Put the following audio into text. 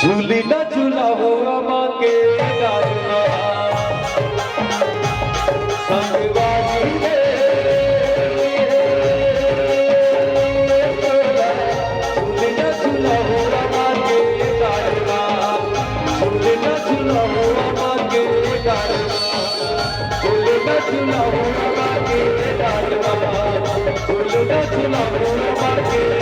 झूली न झूलाओ अम्मा के डालना संगवारी रे झूली न झूलाओ अम्मा के डालना झूली न झूलाओ अम्मा के डालना झूली न झूलाओ अम्मा के डालना झूली न झूलाओ अम्मा के